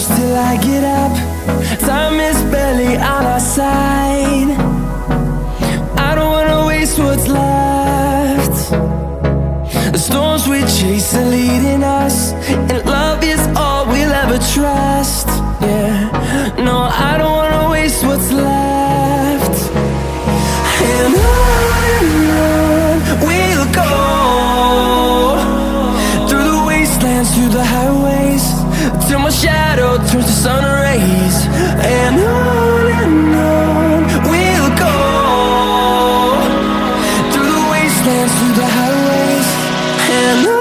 close till I get up. Time is barely on our side. I don't wanna waste what's left. The storms we chase are leading us, and love is all we'll ever trust. Yeah, no, I don't wanna waste what's left. And on we'll go, through the wastelands, through the highways, till my shadow turns to sun rays. And on we'll go, through the wastelands, through the highways, and on.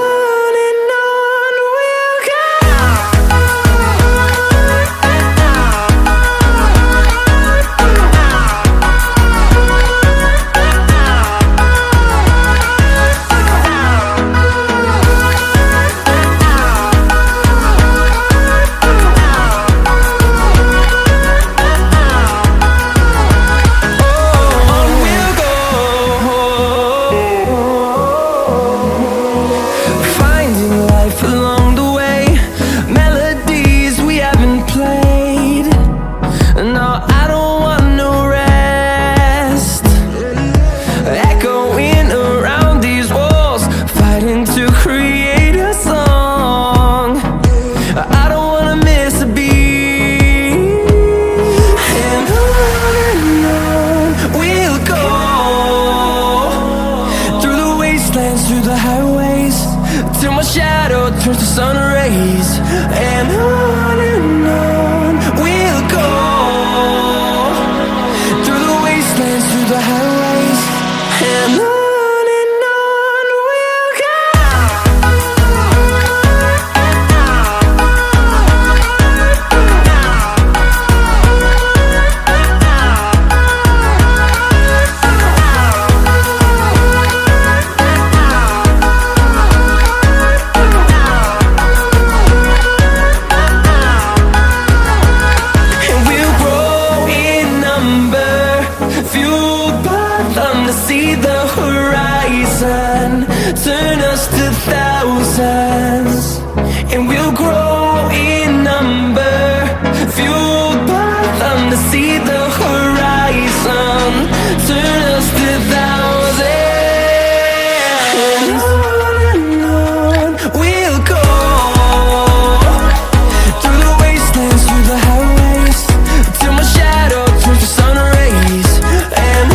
Through the highways, till my shadow turns to sun rays. And on we'll go, through the wastelands, through the highways, and on we'll go. See the horizon turn us to thousands, and we'll grow in number, fueled by them to see the horizon turn us to thousands. And on we'll go, through the wastelands, through the highways, till my shadow turns to sun rays. And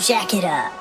jack it up.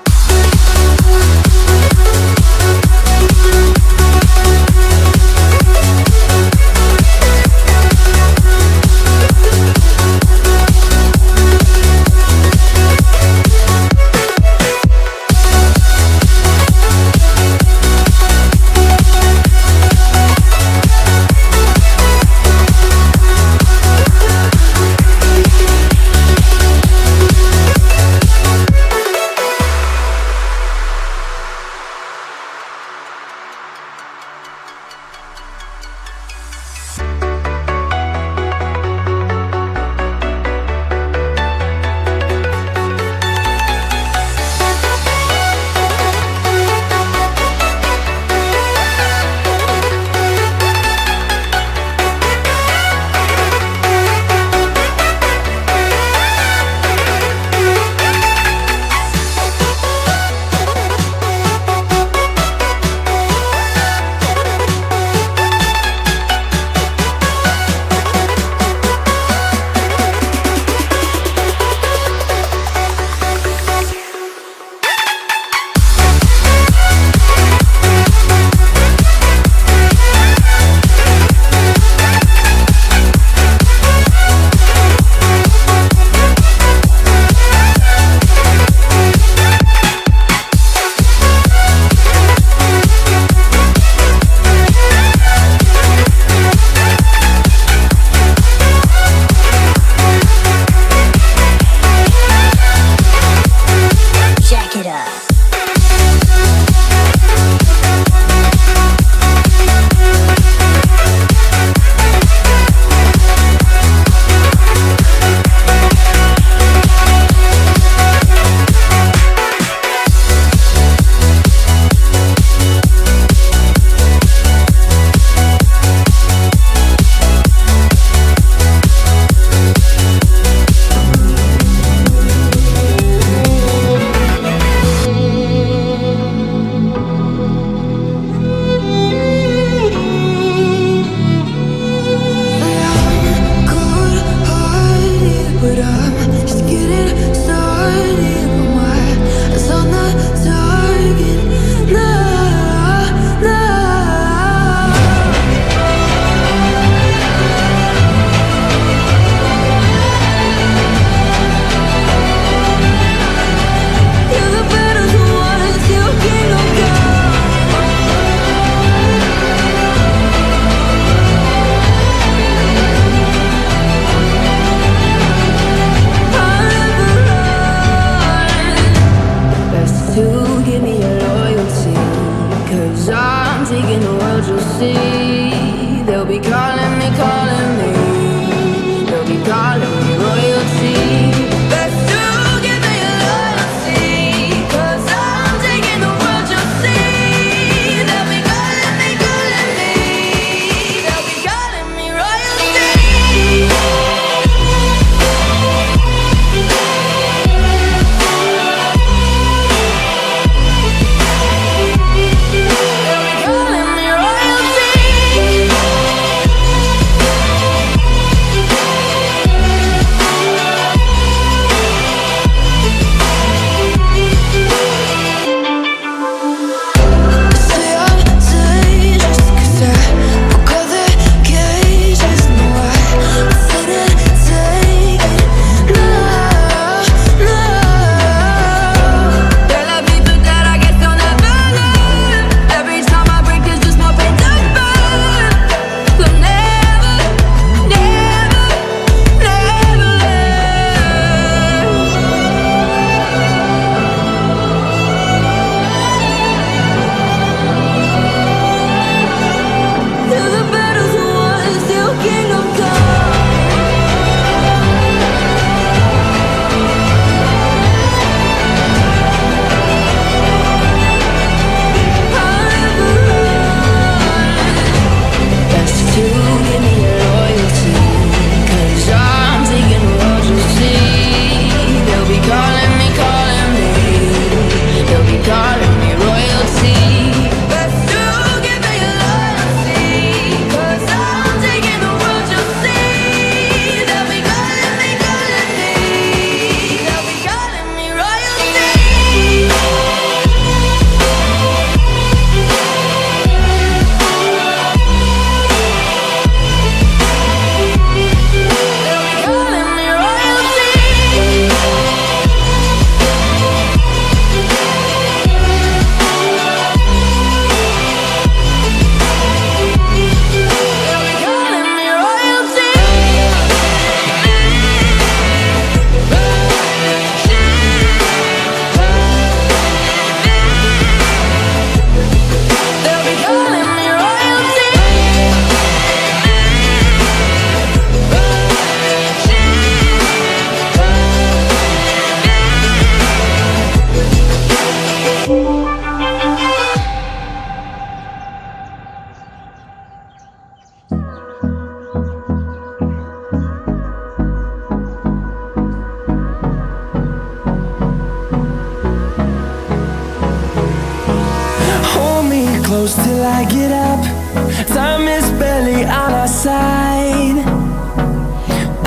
time is barely on our side.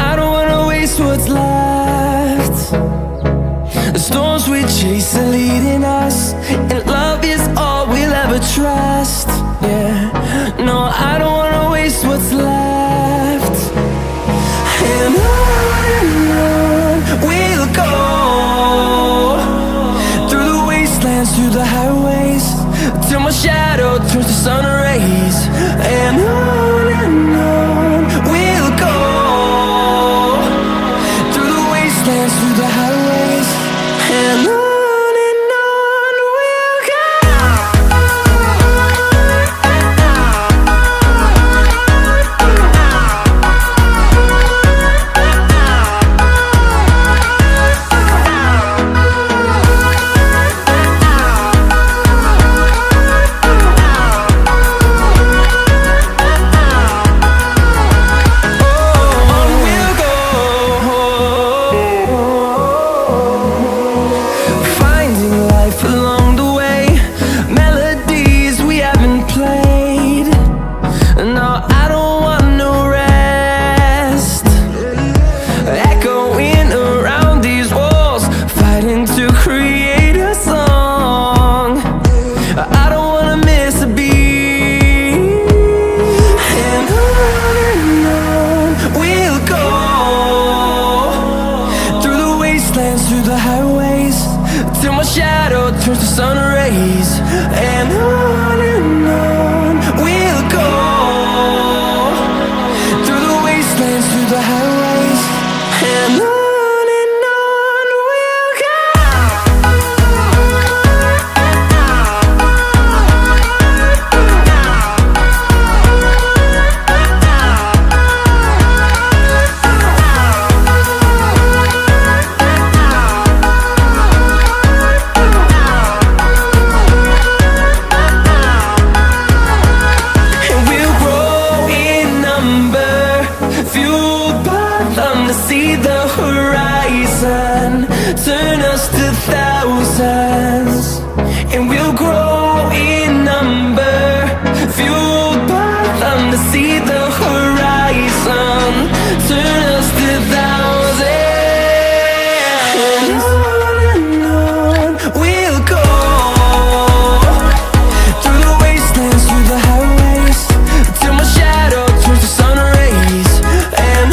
I don't wanna waste what's left. The storms we chase are leading us, and love is all we'll ever trust. Yeah, no, I don't wanna waste what's left. And on we'll go, through the wastelands, through the highways, till my shadow turns to sun rays. And on we'll go, through the wastelands, through the highways, and on we'll go. Through the highways, till my shadow turns to sun rays. And on we'll go, through the wastelands, through the highways, and on we'll go. See the horizon turn us to thousands, and we'll grow in number, fueled by them to see the horizon turn us to thousands. And on we'll go, through the wastelands, through the highways, till my shadow turns to sun rays. And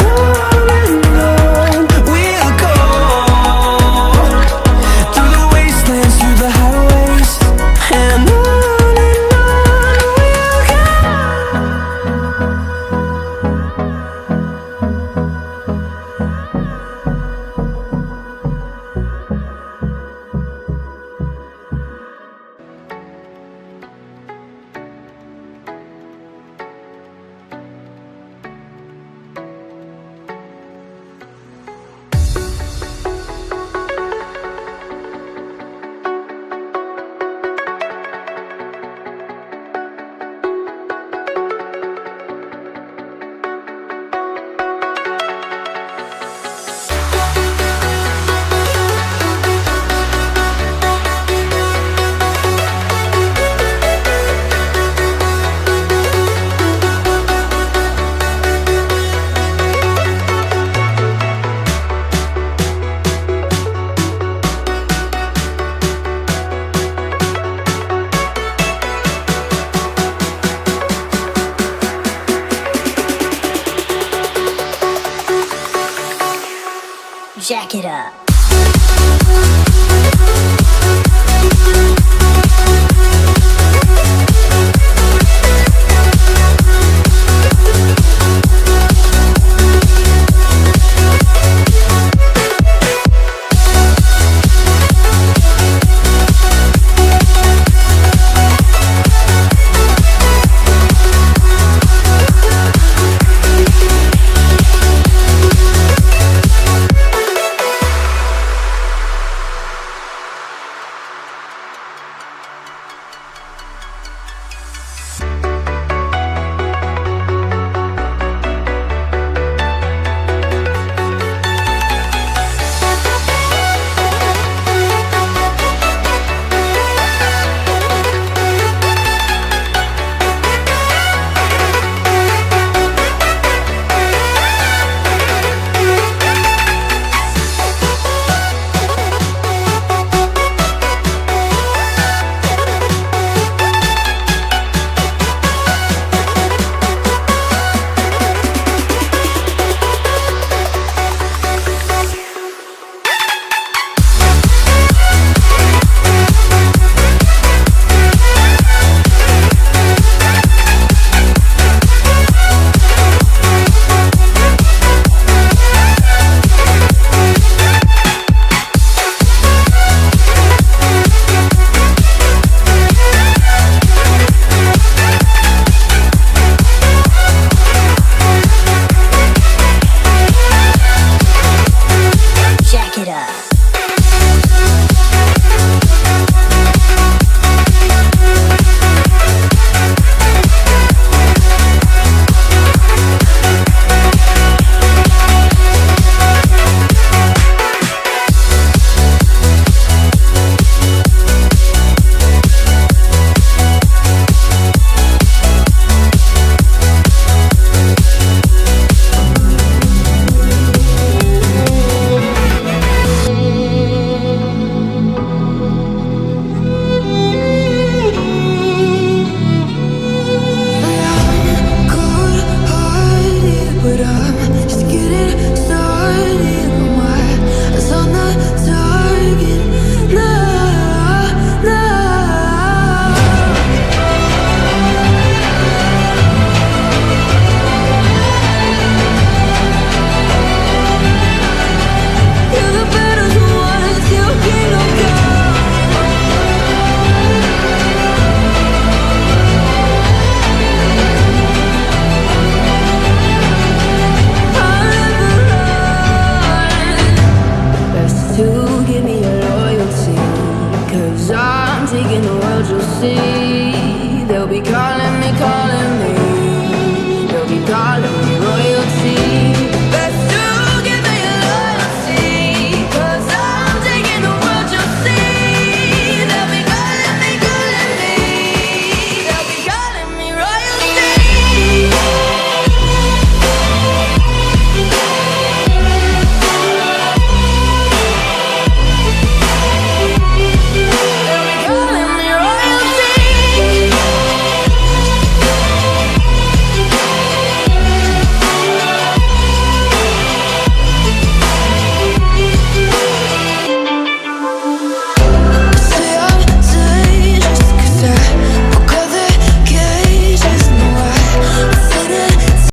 Jack it up.